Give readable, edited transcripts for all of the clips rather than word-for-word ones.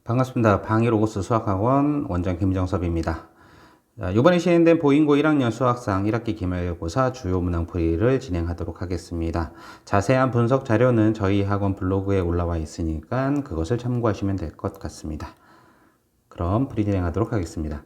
반갑습니다. 방위로고스 수학학원 원장 김정섭입니다. 이번에 시행된 보인고 1학년 수학상 1학기 기말고사 주요 문항풀이를 진행하도록 하겠습니다. 자세한 분석 자료는 저희 학원 블로그에 올라와 있으니까 그것을 참고하시면 될 것 같습니다. 그럼 풀이 진행하도록 하겠습니다.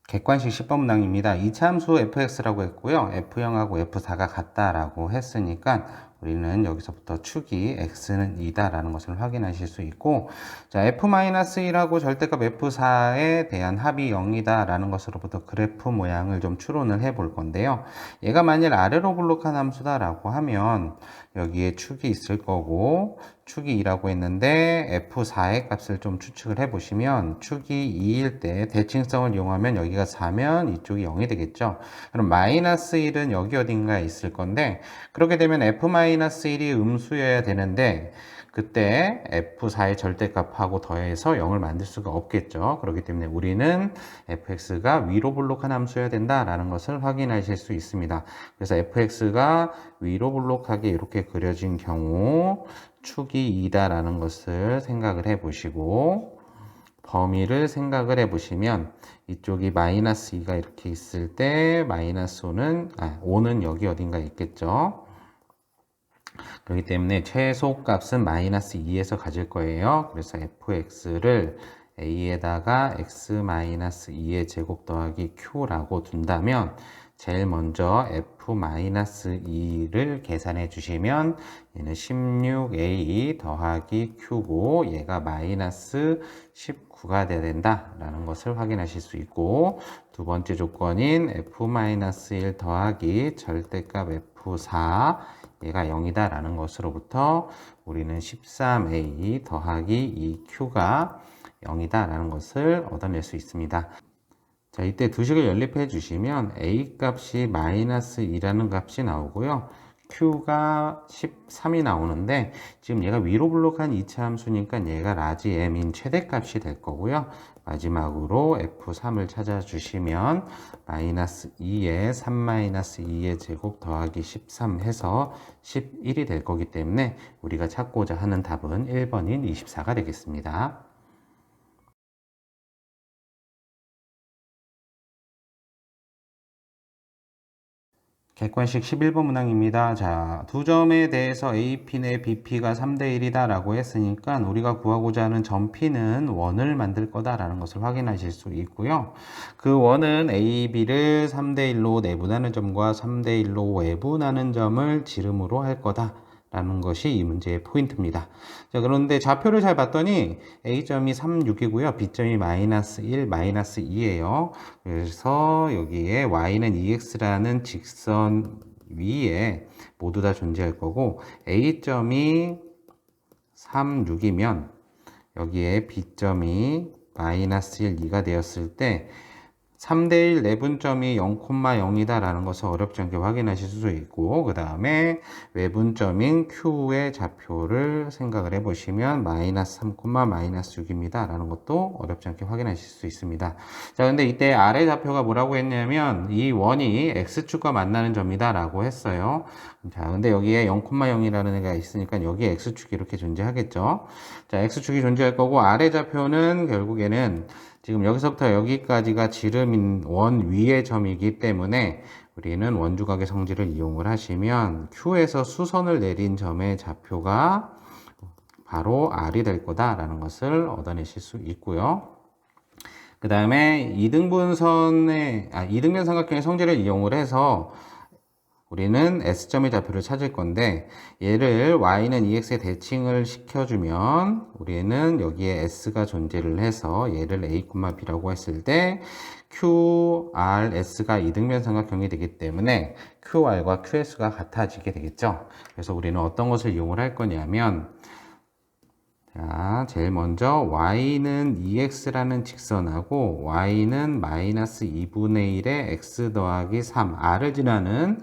객관식 10번 문항입니다. 이차함수 fx라고 했고요. f0하고 f4가 같다라고 했으니까 우리는 여기서부터 축이 x는 2다 라는 것을 확인하실 수 있고, 자, f-1하고 절대값 f4에 대한 합이 0이다 라는 것으로부터 그래프 모양을 좀 추론을 해 볼 건데요. 얘가 만일 아래로 블록한 함수다 라고 하면 여기에 축이 있을 거고, 축이 2라고 했는데 f4의 값을 좀 추측을 해 보시면 축이 2일 때 대칭성을 이용하면 여기가 4면 이쪽이 0이 되겠죠. 그럼 마이너스 1은 여기 어딘가에 있을 건데, 그렇게 되면 f-1이 음수여야 되는데 그때 f4의 절대값하고 더해서 0을 만들 수가 없겠죠. 그렇기 때문에 우리는 fx가 위로 블록한 함수여야 된다라는 것을 확인하실 수 있습니다. 그래서 fx가 위로 블록하게 이렇게 그려진 경우 축이 2다라는 것을 생각을 해 보시고, 범위를 생각을 해 보시면 이쪽이 마이너스 2가 이렇게 있을 때 마이너스 5는 여기 어딘가 있겠죠. 그렇기 때문에 최소값은 마이너스 2에서 가질 거예요. 그래서 fx를 a에다가 x-2의 제곱 더하기 q라고 둔다면 제일 먼저 f-2를 계산해 주시면 얘는 16a 더하기 q고 얘가 마이너스 19가 돼야 된다라는 것을 확인하실 수 있고, 두 번째 조건인 f-1 더하기 절대값 f4 얘가 0이다 라는 것으로부터 우리는 13a 더하기 2q가 0이다 라는 것을 얻어낼 수 있습니다. 자, 이때 두 식을 연립해 주시면 a 값이 마이너스 2라는 값이 나오고요. q가 13이 나오는데 지금 얘가 위로 블록한 2차 함수니까 얘가 라지 m인 최대값이 될 거고요. 마지막으로 f3을 찾아주시면 마이너스 2에 3 마이너스 2의 제곱 더하기 13 해서 11이 될 거기 때문에 우리가 찾고자 하는 답은 1번인 24가 되겠습니다. 객관식 11번 문항입니다. 자, 두 점에 대해서 AP내 BP가 3대 1이다 라고 했으니까 우리가 구하고자 하는 점 P는 원을 만들 거다라는 것을 확인하실 수 있고요. 그 원은 AB를 3대 1로 내분하는 점과 3대 1로 외분하는 점을 지름으로 할 거다 라는 것이 이 문제의 포인트입니다. 자, 그런데 좌표를 잘 봤더니 A점이 3, 6이고요. B점이 마이너스 1, 마이너스 2예요. 그래서 여기에 Y는 2X라는 직선 위에 모두 다 존재할 거고, A점이 3, 6이면 여기에 B점이 마이너스 1, 2가 되었을 때 3대 1 내분점이 0,0이다 라는 것을 어렵지 않게 확인하실 수 있고, 그 다음에 외분점인 Q의 좌표를 생각을 해보시면 마이너스 3, 마이너스 6입니다 라는 것도 어렵지 않게 확인하실 수 있습니다. 자, 근데 이때 아래 좌표가 뭐라고 했냐면 이 원이 X축과 만나는 점이다 라고 했어요. 자, 근데 여기에 0,0이라는 애가 있으니까 여기에 X축이 이렇게 존재하겠죠. 자, X축이 존재할 거고, 아래 좌표는 결국에는 지금 여기서부터 여기까지가 지름인 원 위의 점이기 때문에 우리는 원주각의 성질을 이용을 하시면 Q에서 수선을 내린 점의 좌표가 바로 R이 될 거다라는 것을 얻어내실 수 있고요. 그 다음에 이등변 삼각형의 성질을 이용을 해서 우리는 S점의 좌표를 찾을 건데, 얘를 Y는 EX에 대칭을 시켜주면 우리는 여기에 S가 존재를 해서 얘를 A, B라고 했을 때 QRS가 이등변 삼각형이 되기 때문에 QR과 QS가 같아지게 되겠죠. 그래서 우리는 어떤 것을 이용을 할 거냐면, 자, 제일 먼저 Y는 EX라는 직선하고 Y는 마이너스 2분의 1의 X 더하기 3, R을 지나는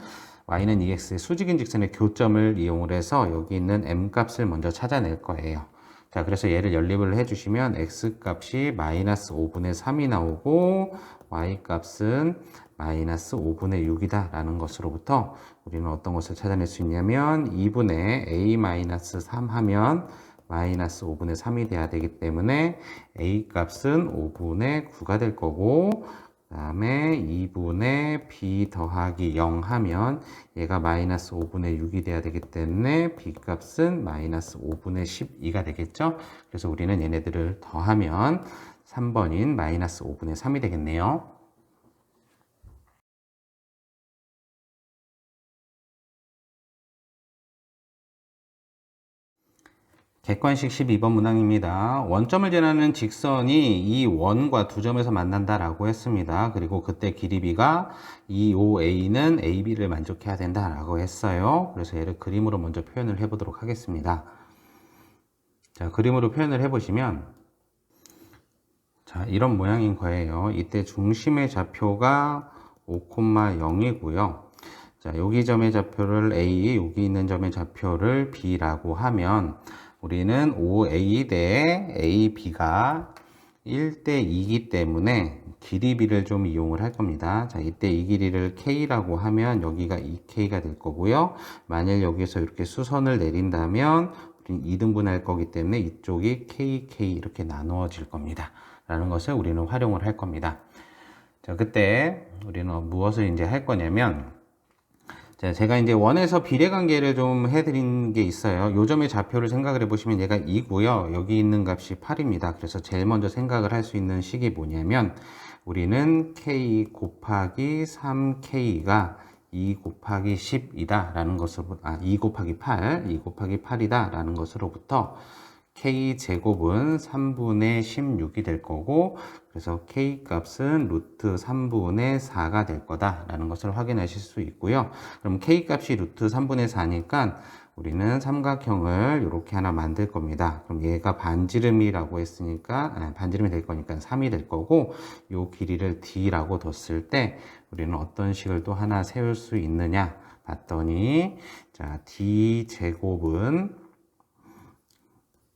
Y는 EX의 수직인 직선의 교점을 이용을 해서 여기 있는 M 값을 먼저 찾아낼 거예요. 자, 그래서 얘를 연립을 해주시면 X 값이 마이너스 5분의 3이 나오고 Y 값은 마이너스 5분의 6이다 라는 것으로부터 우리는 어떤 것을 찾아낼 수 있냐면 2분의 a 마이너스 3 하면 마이너스 5분의 3이 돼야 되기 때문에 a 값은 5분의 9가 될 거고, 그 다음에 2분의 b 더하기 0 하면 얘가 마이너스 5분의 6이 돼야 되기 때문에 b 값은 마이너스 5분의 12가 되겠죠. 그래서 우리는 얘네들을 더하면 3번인 마이너스 5분의 3이 되겠네요. 객관식 12번 문항입니다. 원점을 지나는 직선이 이 원과 두 점에서 만난다라고 했습니다. 그리고 그때 길이 b가 이 OA는 AB를 만족해야 된다라고 했어요. 그래서 얘를 그림으로 먼저 표현을 해보도록 하겠습니다. 자, 그림으로 표현을 해보시면 자, 이런 모양인 거예요. 이때 중심의 좌표가 5,0이고요. 자, 여기 점의 좌표를 A, 여기 있는 점의 좌표를 B라고 하면 우리는 OA 대 AB가 1대 2이기 때문에 길이 B를 좀 이용을 할 겁니다. 자, 이때 이 길이를 K라고 하면 여기가 2K가 될 거고요. 만일 여기서 이렇게 수선을 내린다면 우리는 2등분할 거기 때문에 이쪽이 KK 이렇게 나누어질 겁니다. 라는 것을 우리는 활용을 할 겁니다. 자, 그때 우리는 무엇을 이제 할 거냐면, 자, 제가 이제 원에서 비례관계를 좀 해드린 게 있어요. 요 점의 좌표를 생각을 해보시면 얘가 2고요. 여기 있는 값이 8입니다. 그래서 제일 먼저 생각을 할 수 있는 식이 뭐냐면, 우리는 K 곱하기 3K가 2 곱하기 10이다 라는 것으로, 2 곱하기 8, 2 곱하기 8이다 라는 것으로부터 K제곱은 3분의 16이 될 거고, 그래서 K 값은 루트 3분의 4가 될 거다라는 것을 확인하실 수 있고요. 그럼 K 값이 루트 3분의 4니까 우리는 삼각형을 이렇게 하나 만들 겁니다. 그럼 얘가 반지름이라고 했으니까, 반지름이 될 거니까 3이 될 거고, 이 길이를 D라고 뒀을 때 우리는 어떤 식을 또 하나 세울 수 있느냐 봤더니, 자, D제곱은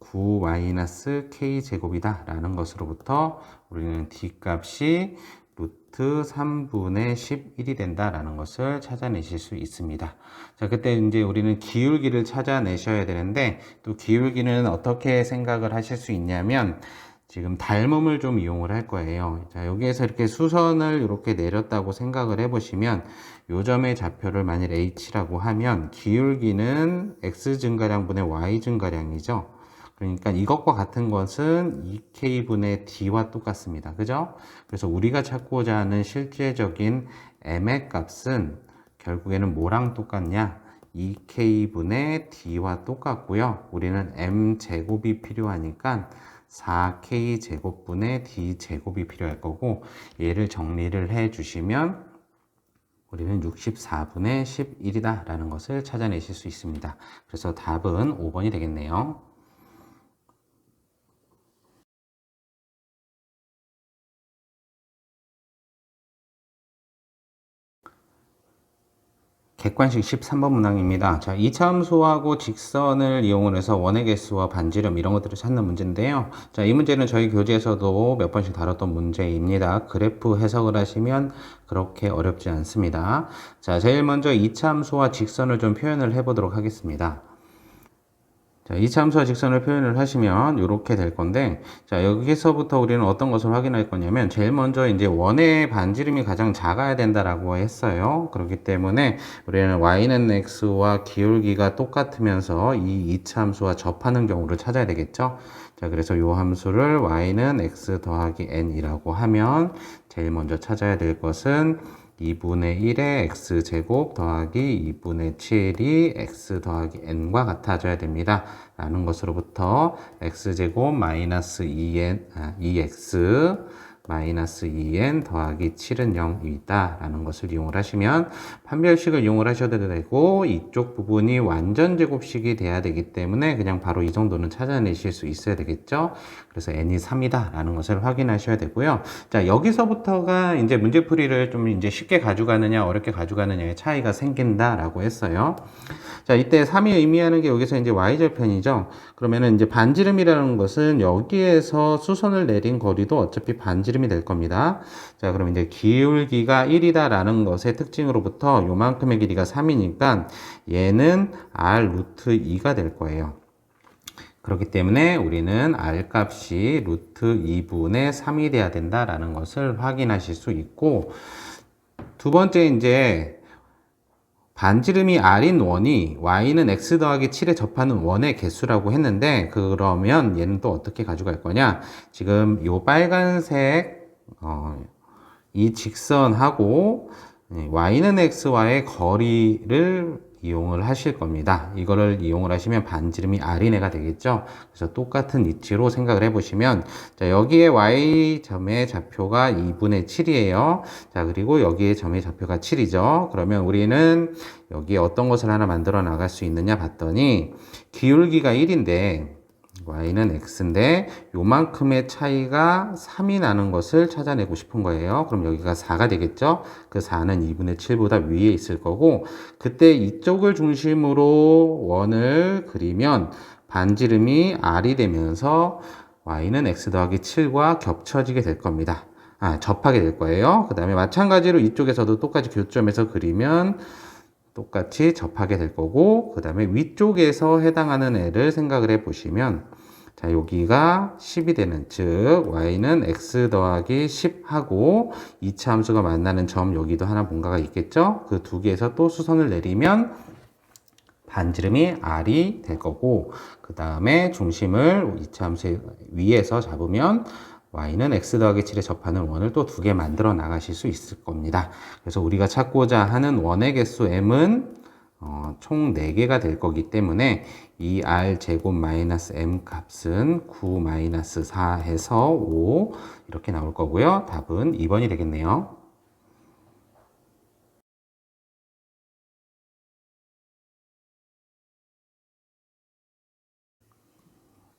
9-K제곱이다 라는 것으로부터 우리는 D값이 루트 3분의 11이 된다 라는 것을 찾아내실 수 있습니다. 자, 그때 이제 우리는 기울기를 찾아내셔야 되는데, 또 기울기는 어떻게 생각을 하실 수 있냐면, 지금 닮음을 좀 이용을 할 거예요. 자, 여기에서 이렇게 수선을 이렇게 내렸다고 생각을 해보시면, 요 점의 좌표를 만일 H라고 하면 기울기는 X 증가량분의 Y 증가량이죠. 그러니까 이것과 같은 것은 2K분의 D와 똑같습니다. 그죠? 그래서 우리가 찾고자 하는 실제적인 M의 값은 결국에는 뭐랑 똑같냐? 2K분의 D와 똑같고요. 우리는 M제곱이 필요하니까 4K제곱분의 D제곱이 필요할 거고, 얘를 정리를 해 주시면 우리는 64분의 11이다 라는 것을 찾아내실 수 있습니다. 그래서 답은 5번이 되겠네요. 객관식 13번 문항입니다. 자, 이차함수하고 직선을 이용을 해서 원의 개수와 반지름 이런 것들을 찾는 문제인데요. 자, 이 문제는 저희 교재에서도 몇 번씩 다뤘던 문제입니다. 그래프 해석을 하시면 그렇게 어렵지 않습니다. 자, 제일 먼저 이차함수와 직선을 좀 표현을 해보도록 하겠습니다. 자, 이차함수와 직선을 표현을 하시면 이렇게 될 건데, 자, 여기서부터 우리는 어떤 것을 확인할 거냐면, 제일 먼저 이제 원의 반지름이 가장 작아야 된다라고 했어요. 그렇기 때문에 우리는 y는 x와 기울기가 똑같으면서 이 이차함수와 접하는 경우를 찾아야 되겠죠. 자, 그래서 이 함수를 y는 x 더하기 n이라고 하면 제일 먼저 찾아야 될 것은 2분의 1의 x제곱 더하기 2분의 7이 x 더하기 n과 같아져야 됩니다. 라는 것으로부터 x제곱 마이너스 2x 마이너스 2n 더하기 7은 0이다 라는 것을 이용을 하시면 판별식을 이용을 하셔도 되고, 이쪽 부분이 완전 제곱식이 돼야 되기 때문에 그냥 바로 이 정도는 찾아내실 수 있어야 되겠죠. 그래서 n이 3이다 라는 것을 확인하셔야 되고요. 자, 여기서부터가 이제 문제풀이를 좀 이제 쉽게 가져가느냐 어렵게 가져가느냐의 차이가 생긴다 라고 했어요. 자, 이때 3이 의미하는 게 여기서 이제 y절편이죠. 그러면은 이제 반지름이라는 것은 여기에서 수선을 내린 거리도 어차피 반지름이 반지름이 될 겁니다. 자, 그럼 이제 기울기가 1이다라는 것의 특징으로부터 요만큼의 길이가 3이니까 얘는 r 루트 2가 될 거예요. 그렇기 때문에 우리는 r 값이 루트 2분의 3이 돼야 된다라는 것을 확인하실 수 있고, 두 번째 이제 반지름이 r인 원이 y는 x 더하기 7에 접하는 원의 개수라고 했는데, 그러면 얘는 또 어떻게 가져갈 거냐? 지금 요 빨간색 이 직선하고 y는 x와의 거리를 이용을 하실 겁니다. 이거를 이용을 하시면 반지름이 r인애가 되겠죠. 그래서 똑같은 이치로 생각을 해보시면, 자, 여기에 y점의 좌표가 2분의 7이에요. 자, 그리고 여기에 점의 좌표가 7이죠. 그러면 우리는 여기에 어떤 것을 하나 만들어 나갈 수 있느냐 봤더니, 기울기가 1인데 y는 x인데 요만큼의 차이가 3이 나는 것을 찾아내고 싶은 거예요. 그럼 여기가 4가 되겠죠? 그 4는 2분의 7보다 위에 있을 거고, 그때 이쪽을 중심으로 원을 그리면 반지름이 r이 되면서 y는 x 더하기 7과 겹쳐지게 될 겁니다. 접하게 될 거예요. 그 다음에 마찬가지로 이쪽에서도 똑같이 교점에서 그리면 똑같이 접하게 될 거고, 그 다음에 위쪽에서 해당하는 애를 생각을 해 보시면, 자, 여기가 10이 되는, 즉 y는 x 더하기 10 하고 2차 함수가 만나는 점, 여기도 하나 뭔가가 있겠죠. 그 두 개에서 또 수선을 내리면 반지름이 r이 될 거고, 그 다음에 중심을 2차 함수 위에서 잡으면 y는 x 더하기 7에 접하는 원을 또 두 개 만들어 나가실 수 있을 겁니다. 그래서 우리가 찾고자 하는 원의 개수 m은 총 4개가 될 거기 때문에 이 r 제곱 마이너스 m 값은 9 마이너스 4 해서 5 이렇게 나올 거고요. 답은 2번이 되겠네요.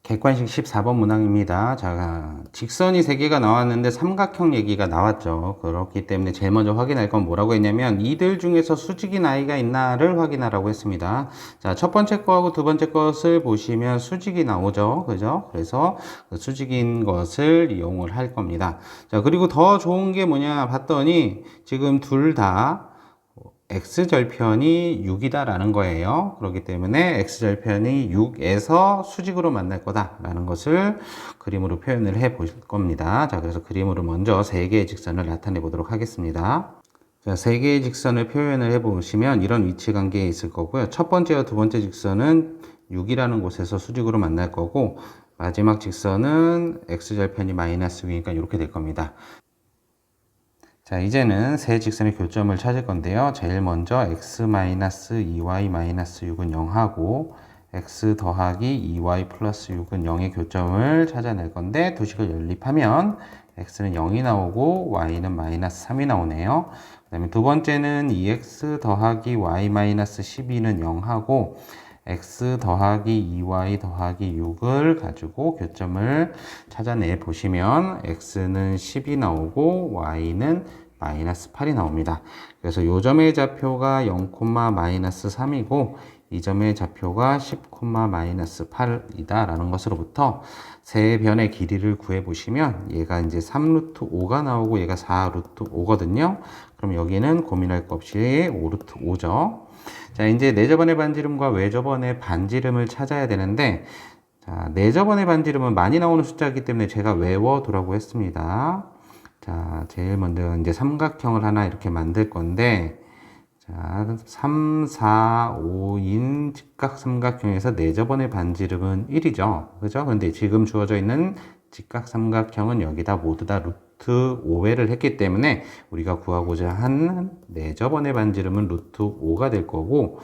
객관식 14번 문항입니다. 자, 직선이 3개가 나왔는데 삼각형 얘기가 나왔죠. 그렇기 때문에 제일 먼저 확인할 건 뭐라고 했냐면 이들 중에서 수직인 아이가 있나를 확인하라고 했습니다. 자, 첫 번째 거하고 두 번째 것을 보시면 수직이 나오죠. 그죠? 그래서 그 수직인 것을 이용을 할 겁니다. 자, 그리고 더 좋은 게 뭐냐 봤더니 지금 둘다 x절편이 6이다라는 거예요. 그렇기 때문에 x절편이 6에서 수직으로 만날 거다라는 것을 그림으로 표현을 해 보실 겁니다. 자, 그래서 그림으로 먼저 3개의 직선을 나타내 보도록 하겠습니다. 자, 3개의 직선을 표현을 해 보시면 이런 위치 관계에 있을 거고요. 첫 번째와 두 번째 직선은 6이라는 곳에서 수직으로 만날 거고, 마지막 직선은 x절편이 마이너스 6이니까 이렇게 될 겁니다. 자, 이제는 세 직선의 교점을 찾을 건데요. 제일 먼저 x-2y-6은 0하고 x 더하기 2y 플러스 6은 0의 교점을 찾아낼 건데, 두 식을 연립하면 x는 0이 나오고 y는 마이너스 3이 나오네요. 그 다음에 두 번째는 2x 더하기 y 마이너스 12는 0하고 x 더하기 2y 더하기 6을 가지고 교점을 찾아내 보시면 x는 10이 나오고 y는 마이너스 8이 나옵니다. 그래서 요 점의 좌표가 0, 마이너스 3이고 이 점의 좌표가 10, 마이너스 8이다 라는 것으로부터 세 변의 길이를 구해 보시면 얘가 이제 3루트 5가 나오고 얘가 4루트 5거든요. 그럼 여기는 고민할 것 없이 5루트 5죠. 자, 이제 내저번의 반지름과 외저번의 반지름을 찾아야 되는데, 자, 내저번의 반지름은 많이 나오는 숫자이기 때문에 제가 외워두라고 했습니다. 자, 제일 먼저 이제 삼각형을 하나 이렇게 만들 건데, 자, 3, 4, 5인 직각삼각형에서 내저번의 반지름은 1이죠. 그죠? 근데 지금 주어져 있는 직각삼각형은 여기다 모두 다 루트 5회를 했기 때문에 우리가 구하고자 한 내저번의 반지름은 루트 5가 될 거고,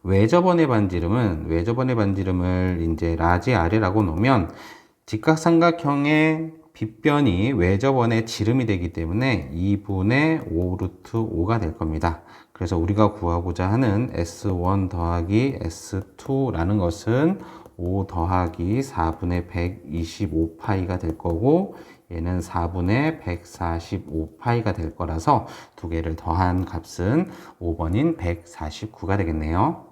외저번의 반지름을 이제 라지 아래라고 놓으면 직각삼각형의 빗변이 외저번의 지름이 되기 때문에 2분의 5 루트 5가 될 겁니다. 그래서 우리가 구하고자 하는 S1 더하기 S2라는 것은 5 더하기 4분의 125파이가 될 거고, 얘는 4분의 145파이가 될 거라서 두 개를 더한 값은 5번인 149가 되겠네요.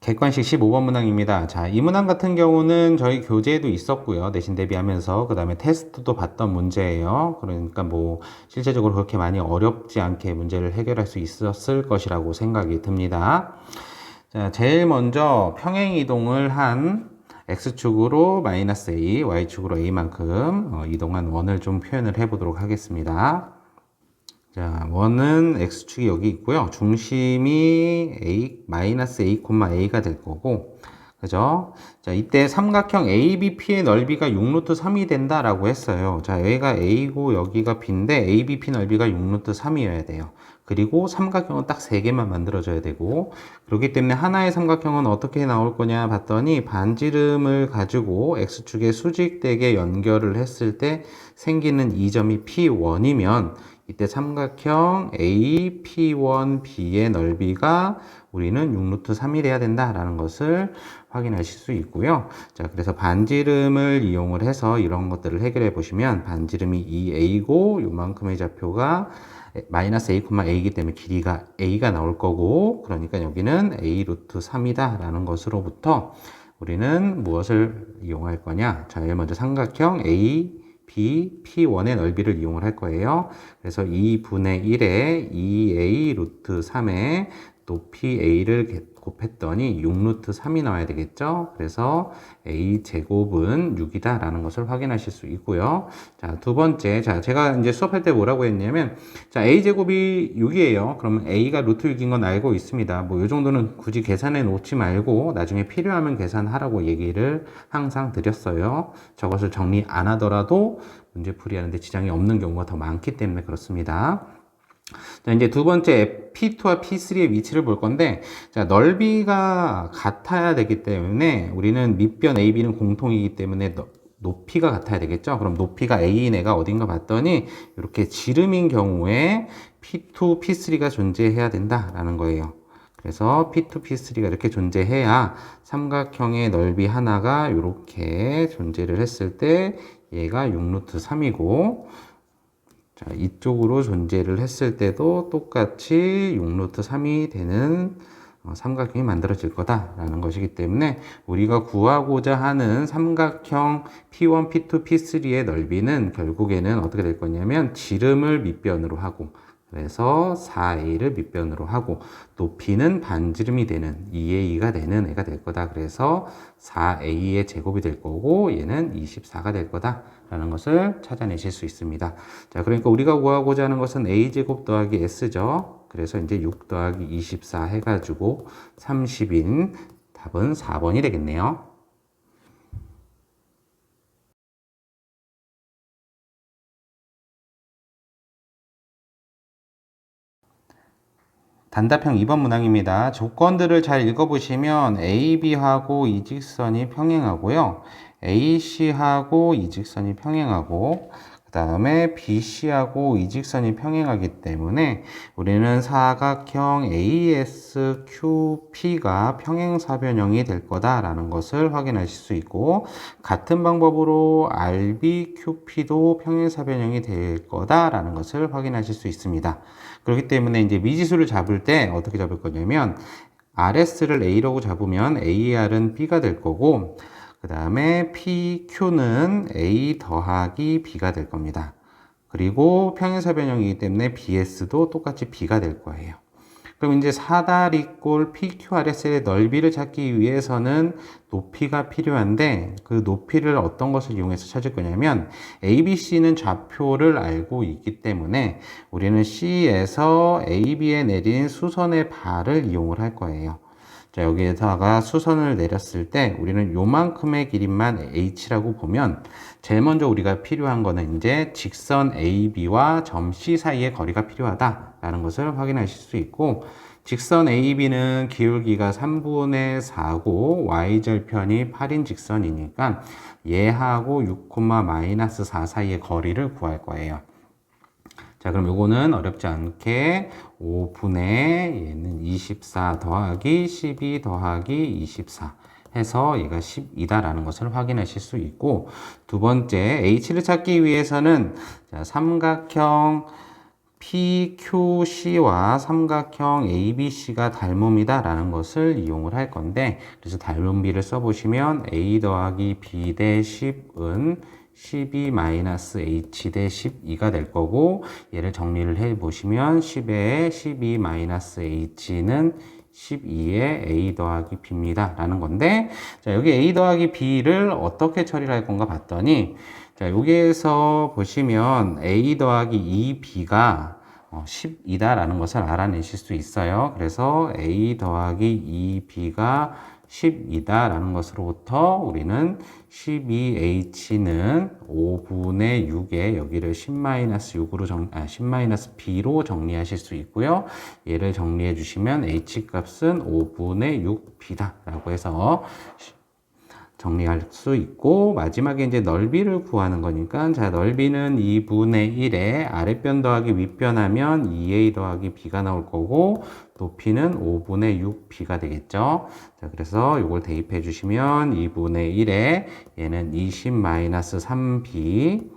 객관식 15번 문항입니다. 자, 이 문항 같은 경우는 저희 교재에도 있었고요. 내신 대비하면서. 그 다음에 테스트도 봤던 문제예요. 그러니까 뭐 실제적으로 그렇게 많이 어렵지 않게 문제를 해결할 수 있었을 것이라고 생각이 듭니다. 자, 제일 먼저 평행 이동을 한 x축으로 마이너스 a, y축으로 a만큼 이동한 원을 좀 표현을 해 보도록 하겠습니다. 자, 원은 x축이 여기 있고요. 중심이 a, 마이너스 a, a가 될 거고, 그죠? 자, 이때 삼각형 ABP의 넓이가 6루트 3이 된다라고 했어요. 자, 여기가 A고 여기가 B인데 ABP 넓이가 6루트 3이어야 돼요. 그리고 삼각형은 딱 3개만 만들어져야 되고, 그렇기 때문에 하나의 삼각형은 어떻게 나올 거냐 봤더니 반지름을 가지고 X축에 수직되게 연결을 했을 때 생기는 이 점이 P1이면 이때 삼각형 AP원B의 넓이가 우리는 6루트 3이 돼야 된다라는 것을 확인하실 수 있고요. 자, 그래서 반지름을 이용을 해서 이런 것들을 해결해 보시면 반지름이 2a고 요만큼의 좌표가 마이너스 a, a이기 때문에 길이가 a가 나올 거고, 그러니까 여기는 a 루트 3이다 라는 것으로부터 우리는 무엇을 이용할 거냐? 자, 먼저 삼각형 A, B, P1의 넓이를 이용을 할 거예요. 그래서 2분의 1에 2a 루트 3에 높이 a를 곱했더니 6루트 3이 나와야 되겠죠. 그래서 a 제곱은 6이다 라는 것을 확인하실 수 있고요. 자, 두 번째, 자, 제가 이제 수업할 때 뭐라고 했냐면, 자, a 제곱이 6이에요. 그러면 a가 루트 6인 건 알고 있습니다. 뭐 이 정도는 굳이 계산해 놓지 말고 나중에 필요하면 계산하라고 얘기를 항상 드렸어요. 저것을 정리 안 하더라도 문제 풀이하는데 지장이 없는 경우가 더 많기 때문에 그렇습니다. 자, 이제 두 번째 P2와 P3의 위치를 볼 건데, 자, 넓이가 같아야 되기 때문에 우리는 밑변 AB는 공통이기 때문에 높이가 같아야 되겠죠. 그럼 높이가 A인 애가 어딘가 봤더니 이렇게 지름인 경우에 P2, P3가 존재해야 된다라는 거예요. 그래서 P2, P3가 이렇게 존재해야 삼각형의 넓이 하나가 이렇게 존재를 했을 때 얘가 6루트 3이고, 자, 이쪽으로 존재를 했을 때도 똑같이 6루트 3이 되는 삼각형이 만들어질 거다라는 것이기 때문에 우리가 구하고자 하는 삼각형 P1, P2, P3의 넓이는 결국에는 어떻게 될 거냐면 지름을 밑변으로 하고, 그래서 4a를 밑변으로 하고 높이는 반지름이 되는 2a가 되는 애가 될 거다. 그래서 4a의 제곱이 될 거고 얘는 24가 될 거다 라는 것을 찾아내실 수 있습니다. 자, 그러니까 우리가 구하고자 하는 것은 a제곱 더하기 s죠. 그래서 이제 6 더하기 24 해가지고 30인 답은 4번이 되겠네요. 단답형 2번 문항입니다. 조건들을 잘 읽어보시면 AB하고 이 직선이 평행하고요. AC하고 이 직선이 평행하고, 그 다음에 BC하고 이 직선이 평행하기 때문에 우리는 사각형 ASQP가 평행사변형이 될 거다라는 것을 확인하실 수 있고, 같은 방법으로 RBQP도 평행사변형이 될 거다라는 것을 확인하실 수 있습니다. 그렇기 때문에 이제 미지수를 잡을 때 어떻게 잡을 거냐면 RS를 A라고 잡으면 AR은 B가 될 거고, 그 다음에 PQ는 A 더하기 B가 될 겁니다. 그리고 평행사변형이기 때문에 BS도 똑같이 B가 될 거예요. 그럼 이제 사다리꼴 PQRS의 넓이를 찾기 위해서는 높이가 필요한데 그 높이를 어떤 것을 이용해서 찾을 거냐면 ABC는 좌표를 알고 있기 때문에 우리는 C에서 AB에 내린 수선의 발을 이용을 할 거예요. 자, 여기에다가 수선을 내렸을 때 우리는 요만큼의 길이만 H라고 보면 제일 먼저 우리가 필요한 거는 이제 직선 AB와 점 C 사이의 거리가 필요하다라는 것을 확인하실 수 있고, 직선 AB는 기울기가 3분의 4고 Y절편이 8인 직선이니까 얘하고 6, 마이너스 4 사이의 거리를 구할 거예요. 자, 그럼 요거는 어렵지 않게 5분의 얘는 24 더하기 12 더하기 24 해서 얘가 10이다라는 것을 확인하실 수 있고, 두 번째 H를 찾기 위해서는 자, 삼각형 PQC와 삼각형 ABC가 닮음이다 라는 것을 이용을 할 건데, 그래서 닮음비를 써보시면 A 더하기 B 대 10은 12-H 대 12가 될 거고, 얘를 정리를 해 보시면 10의 12-H는 12의 A 더하기 B입니다 라는 건데, 자, 여기 A 더하기 B를 어떻게 처리를 할 건가 봤더니, 자, 여기에서 보시면 A 더하기 2B가 10이다 라는 것을 알아내실 수 있어요. 그래서 A 더하기 2B가 10이다 라는 것으로부터 우리는 12H는 5분의 6에 여기를 10-6으로 10-B로 정리하실 수 있고요. 얘를 정리해 주시면 H 값은 5분의 6B다 라고 해서 정리할 수 있고, 마지막에 이제 넓이를 구하는 거니까, 자, 넓이는 2분의 1에 아랫변 더하기 윗변 하면 2a 더하기 b가 나올 거고, 높이는 5분의 6b가 되겠죠. 자, 그래서 이걸 대입해 주시면 2분의 1에 얘는 20-3b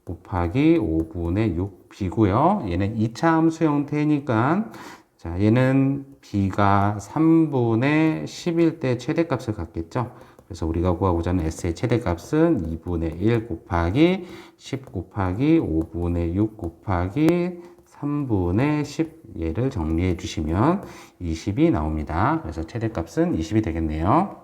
곱하기 5분의 6b고요. 얘는 2차 함수 형태니까, 자, 얘는 b가 3분의 10일 때 최대값을 갖겠죠. 그래서 우리가 구하고자 하는 S의 최대값은 2분의 1 곱하기 10 곱하기 5분의 6 곱하기 3분의 10, 얘를 정리해 주시면 20이 나옵니다. 그래서 최대값은 20이 되겠네요.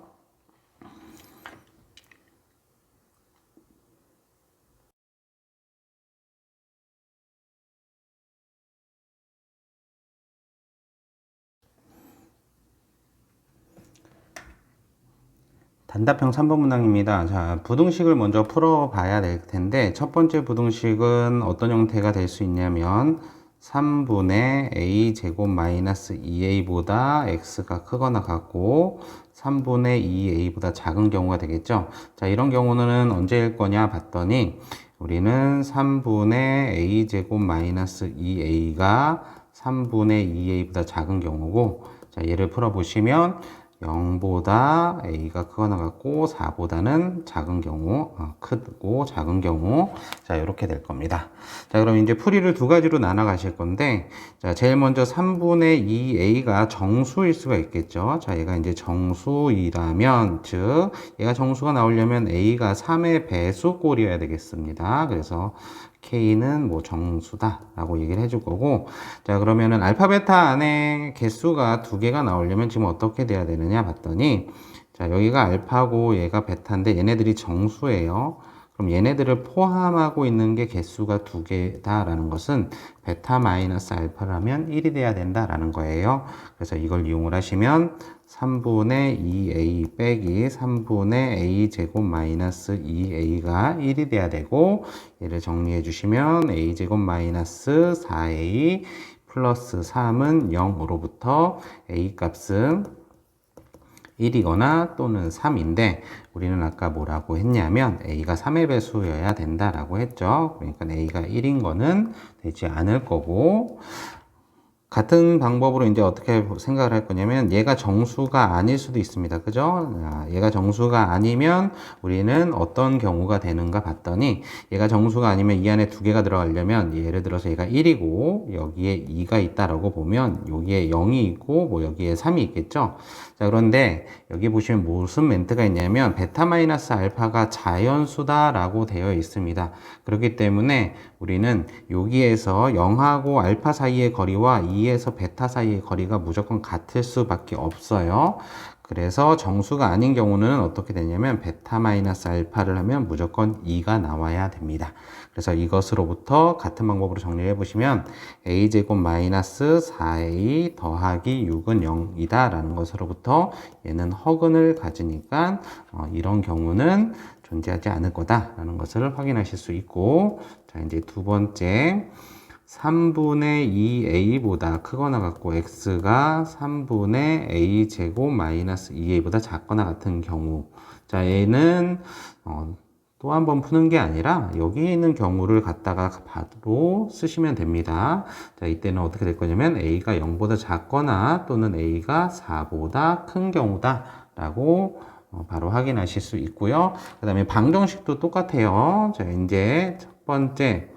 단답형 3번 문항입니다. 자, 부등식을 먼저 풀어봐야 될 텐데, 첫 번째 부등식은 어떤 형태가 될 수 있냐면 3분의 a 제곱 마이너스 2a보다 x가 크거나 같고 3분의 2a보다 작은 경우가 되겠죠. 자, 이런 경우는 언제일 거냐 봤더니, 우리는 3분의 a 제곱 마이너스 2a가 3분의 2a보다 작은 경우고, 자, 얘를 풀어보시면 0보다 a가 크거나 같고 4보다는 작은 경우, 크고 작은 경우, 자, 이렇게 될 겁니다. 자, 그럼 이제 풀이를 두 가지로 나눠 가실 건데, 자, 제일 먼저 3분의 2a가 정수일 수가 있겠죠. 자, 얘가 이제 정수이라면, 즉 얘가 정수가 나오려면 a가 3의 배수꼴이어야 되겠습니다. 그래서 K는 뭐 정수다 라고 얘기를 해줄 거고, 자, 그러면은 알파 베타 안에 개수가 두 개가 나오려면 지금 어떻게 돼야 되느냐 봤더니, 자, 여기가 알파고 얘가 베타인데 얘네들이 정수예요. 그럼 얘네들을 포함하고 있는 게 개수가 두 개다라는 것은 베타 마이너스 알파라면 1이 돼야 된다라는 거예요. 그래서 이걸 이용을 하시면 3분의 2a 빼기 3분의 a 제곱 마이너스 2a가 1이 돼야 되고, 얘를 정리해 주시면 a 제곱 마이너스 4a 플러스 3은 0으로부터 a 값은 1이거나 또는 3인데, 우리는 아까 뭐라고 했냐면 a가 3의 배수여야 된다라고 했죠. 그러니까 a가 1인 거는 되지 않을 거고, 같은 방법으로 이제 어떻게 생각을 할 거냐면, 얘가 정수가 아닐 수도 있습니다. 그죠? 얘가 정수가 아니면 우리는 어떤 경우가 되는가 봤더니, 얘가 정수가 아니면 이 안에 두 개가 들어가려면, 예를 들어서 얘가 1이고 여기에 2가 있다라고 보면 여기에 0이 있고 뭐 여기에 3이 있겠죠. 자, 그런데 여기 보시면 무슨 멘트가 있냐면 베타 마이너스 알파가 자연수다라고 되어 있습니다. 그렇기 때문에 우리는 여기에서 0하고 알파 사이의 거리와 2에서 베타 사이의 거리가 무조건 같을 수밖에 없어요. 그래서 정수가 아닌 경우는 어떻게 되냐면 베타 마이너스 알파를 하면 무조건 2가 나와야 됩니다. 그래서 이것으로부터 같은 방법으로 정리해 보시면 a제곱 마이너스 4a 더하기 6은 0이다 라는 것으로부터 얘는 허근을 가지니까 이런 경우는 존재하지 않을 거다라는 것을 확인하실 수 있고, 자, 이제 두 번째 3분의 2a보다 크거나 같고 x가 3분의 a 제곱 마이너스 2a보다 작거나 같은 경우, 자, 얘는 또 한 번 푸는 게 아니라 여기 있는 경우를 갖다가 바로 쓰시면 됩니다. 자, 이때는 어떻게 될 거냐면 a가 0보다 작거나 또는 a가 4보다 큰 경우다 라고 바로 확인하실 수 있고요. 그 다음에 방정식도 똑같아요. 자, 이제 첫 번째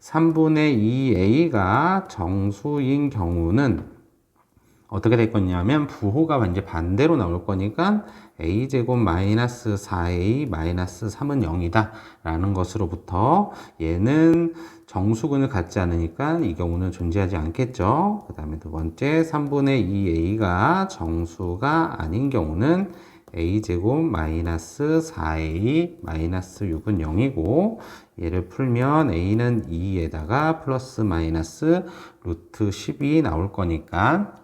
3분의 2a가 정수인 경우는 어떻게 될 거냐면 부호가 이제 반대로 나올 거니까 a제곱 마이너스 4a 마이너스 3은 0이다 라는 것으로부터 얘는 정수근을 갖지 않으니까 이 경우는 존재하지 않겠죠. 그 다음에 두 번째 3분의 2a가 정수가 아닌 경우는 a제곱 마이너스 4a 마이너스 6은 0이고 얘를 풀면 a는 2에다가 플러스 마이너스 루트 10이 나올 거니까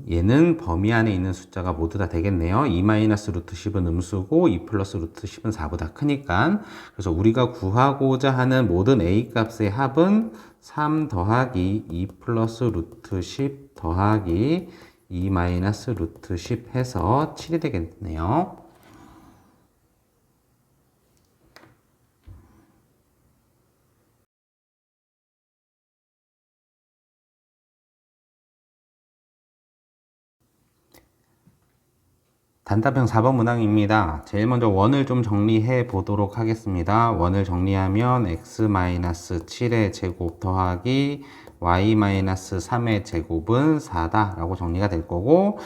얘는 범위 안에 있는 숫자가 모두 다 되겠네요. 2 마이너스 루트 10은 음수고 2 플러스 루트 10은 4보다 크니까. 그래서 우리가 구하고자 하는 모든 a 값의 합은 3 더하기 2 플러스 루트 10 더하기 2 마이너스 루트 10 해서 7이 되겠네요. 단답형 4번 문항입니다. 제일 먼저 원을 좀 정리해 보도록 하겠습니다. 원을 정리하면 x-7의 제곱 더하기 y-3의 제곱은 4다 라고 정리가 될 거고,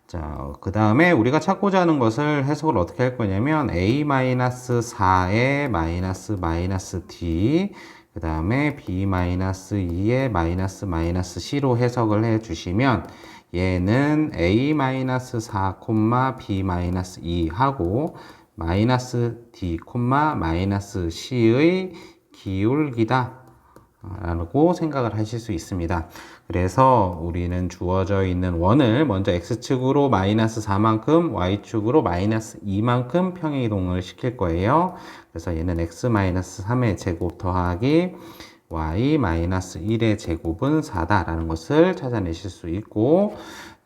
자, 그 다음에 우리가 찾고자 하는 것을 해석을 어떻게 할 거냐면 a-4의 마이너스 d, 그 다음에 b-2의 마이너스 c로 해석을 해 주시면 얘는 a-4, b-2 하고 마이너스 d, 마이너스 c의 기울기다 라고 생각을 하실 수 있습니다. 그래서 우리는 주어져 있는 원을 먼저 x축으로 마이너스 4만큼 y축으로 마이너스 2만큼 평행이동을 시킬 거예요. 그래서 얘는 x-3의 제곱 더하기 y-1의 제곱은 4다 라는 것을 찾아내실 수 있고,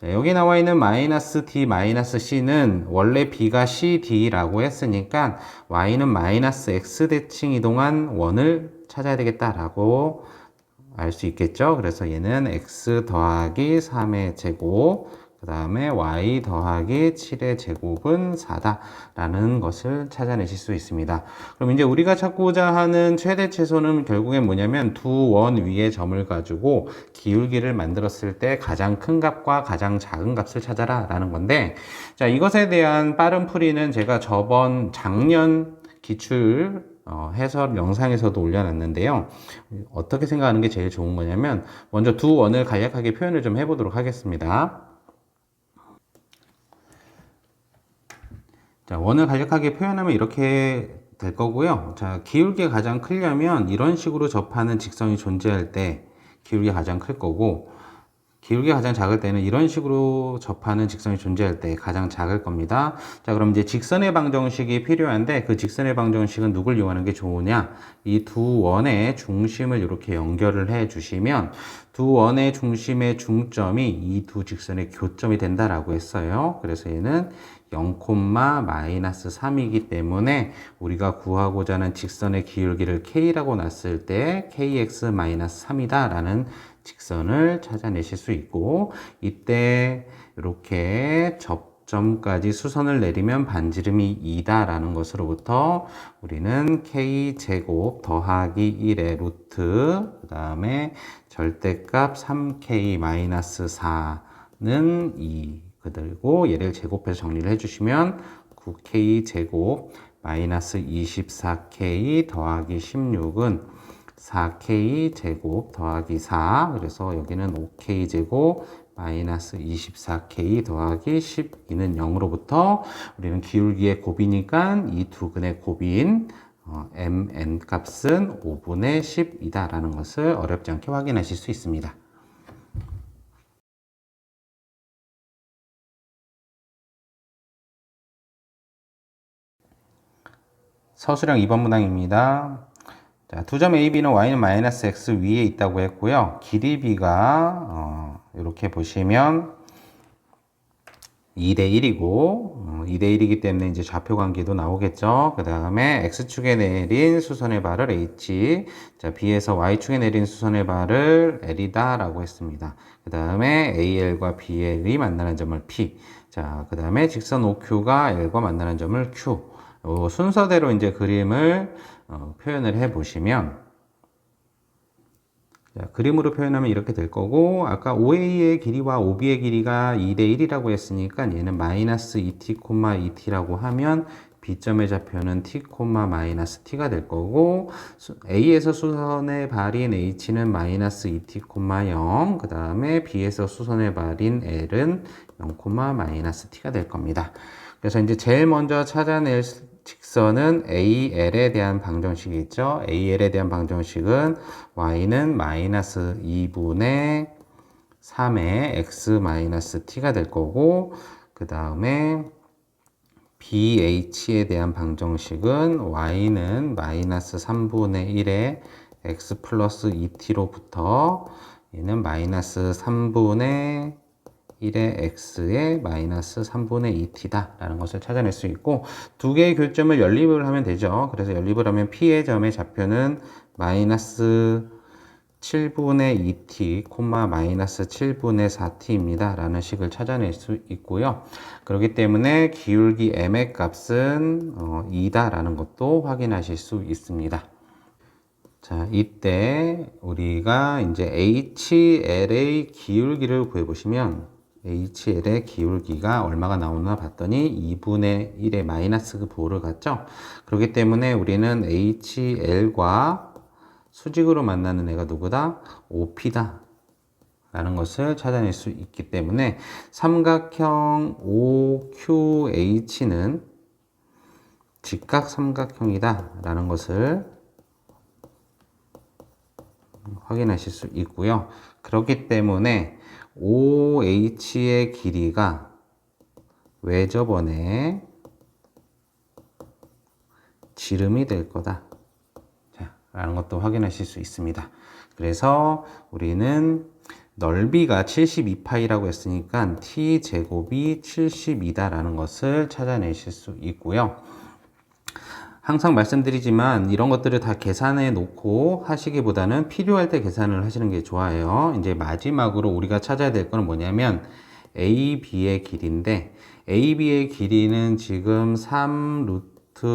자, 여기 나와 있는 마이너스 d 마이너스 c는 원래 b가 cd라고 했으니까 y는 마이너스 x 대칭 이동한 원을 찾아야 되겠다라고 알 수 있겠죠. 그래서 얘는 x 더하기 3의 제곱, 그 다음에 y 더하기 7의 제곱은 4다 라는 것을 찾아내실 수 있습니다. 그럼 이제 우리가 찾고자 하는 최대 최소는 결국엔 뭐냐면 두 원 위의 점을 가지고 기울기를 만들었을 때 가장 큰 값과 가장 작은 값을 찾아라 라는 건데, 자, 이것에 대한 빠른 풀이는 제가 작년 기출 해설 영상에서도 올려놨는데요. 어떻게 생각하는 게 제일 좋은 거냐면 먼저 두 원을 간략하게 표현을 좀 해보도록 하겠습니다. 자, 원을 간략하게 표현하면 이렇게 될 거고요. 자, 기울기가 가장 크려면 이런 식으로 접하는 직선이 존재할 때 기울기가 가장 클 거고, 기울기가 가장 작을 때는 이런 식으로 접하는 직선이 존재할 때 가장 작을 겁니다. 자, 그럼 이제 직선의 방정식이 필요한데 그 직선의 방정식은 누굴 이용하는 게 좋으냐? 이 두 원의 중심을 이렇게 연결을 해 주시면 두 원의 중심의 중점이 이 두 직선의 교점이 된다라고 했어요. 그래서 얘는 0, 마이너스 3이기 때문에 우리가 구하고자 하는 직선의 기울기를 K라고 놨을 때 KX-3이다 라는 직선을 찾아내실 수 있고, 이때 이렇게 접점까지 수선을 내리면 반지름이 2다 라는 것으로부터 우리는 K제곱 더하기 1의 루트, 그 다음에 절대값 3K-4는 2, 그리고 얘를 제곱해서 정리를 해주시면 9K제곱 마이너스 24K 더하기 16은 4K제곱 더하기 4, 그래서 여기는 5K제곱 마이너스 24K 더하기 12는 0으로부터 우리는 기울기의 곱이니까 이 두 근의 곱인 mn 값은 5분의 10이다 라는 것을 어렵지 않게 확인하실 수 있습니다. 서술형 2번 문항입니다. 자, 두 점 A, B는 Y는 마이너스 X 위에 있다고 했고요. 길이 B가 이렇게 보시면 2대 1이고 2대 1이기 때문에 이제 좌표 관계도 나오겠죠. 그 다음에 X축에 내린 수선의 발을 H, 자, B에서 Y축에 내린 수선의 발을 L이다 라고 했습니다. 그 다음에 AL과 BL이 만나는 점을 P, 자, 그 다음에 직선 OQ가 L과 만나는 점을 Q. 순서대로 이제 그림을 표현을 해 보시면, 자, 그림으로 표현하면 이렇게 될 거고, 아까 OA의 길이와 OB의 길이가 2대 1이라고 했으니까 얘는 마이너스 2t, 2t라고 하면 B점의 좌표는 t, 마이너스 t가 될 거고, A에서 수선의 발인 H는 마이너스 2t, 0, 그 다음에 B에서 수선의 발인 L은 0, 마이너스 t가 될 겁니다. 그래서 이제 제일 먼저 찾아낼 직선은 AL에 대한 방정식이 있죠. AL에 대한 방정식은 Y는 마이너스 2분의 3의 X 마이너스 T가 될 거고, 그 다음에 BH에 대한 방정식은 Y는 마이너스 3분의 1의 X 플러스 2T로부터 얘는 마이너스 3분의 1의 x의 마이너스 3분의 2t다 라는 것을 찾아낼 수 있고, 두 개의 교점을 연립을 하면 되죠. 그래서 연립을 하면 P의 점의 좌표는 마이너스 7분의 2t, 마이너스 7분의 4t입니다 라는 식을 찾아낼 수 있고요. 그렇기 때문에 기울기 m의 값은 2다 라는 것도 확인하실 수 있습니다. 자, 이때 우리가 이제 HL의 기울기를 구해보시면 HL의 기울기가 얼마가 나오나 봤더니 2분의 1의 마이너스 그 부호를 갖죠. 그렇기 때문에 우리는 HL과 수직으로 만나는 애가 누구다? OP다 라는 것을 찾아낼 수 있기 때문에 삼각형 OQH는 직각 삼각형이다 라는 것을 확인하실 수 있고요. 그렇기 때문에 OH의 길이가 외접원의 지름이 될 거다. 자, 라는 것도 확인하실 수 있습니다. 그래서 우리는 넓이가 72파이라고 했으니까 t제곱이 72다 라는 것을 찾아내실 수 있고요. 항상 말씀드리지만 이런 것들을 다 계산해 놓고 하시기보다는 필요할 때 계산을 하시는 게 좋아요. 이제 마지막으로 우리가 찾아야 될 거는 뭐냐면 AB의 길이인데, AB의 길이는 지금 3 루트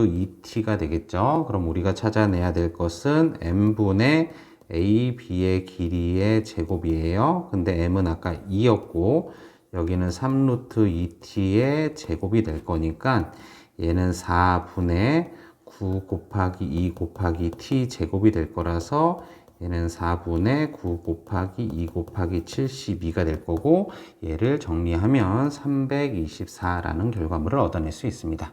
2t가 되겠죠. 그럼 우리가 찾아내야 될 것은 m분의 AB의 길이의 제곱이에요. 근데 m은 아까 2였고 여기는 3 루트 2t의 제곱이 될 거니까 얘는 4분의 9 곱하기 2 곱하기 t 제곱이 될 거라서 얘는 4분의 9 곱하기 2 곱하기 72가 될 거고, 얘를 정리하면 324라는 결과물을 얻어낼 수 있습니다.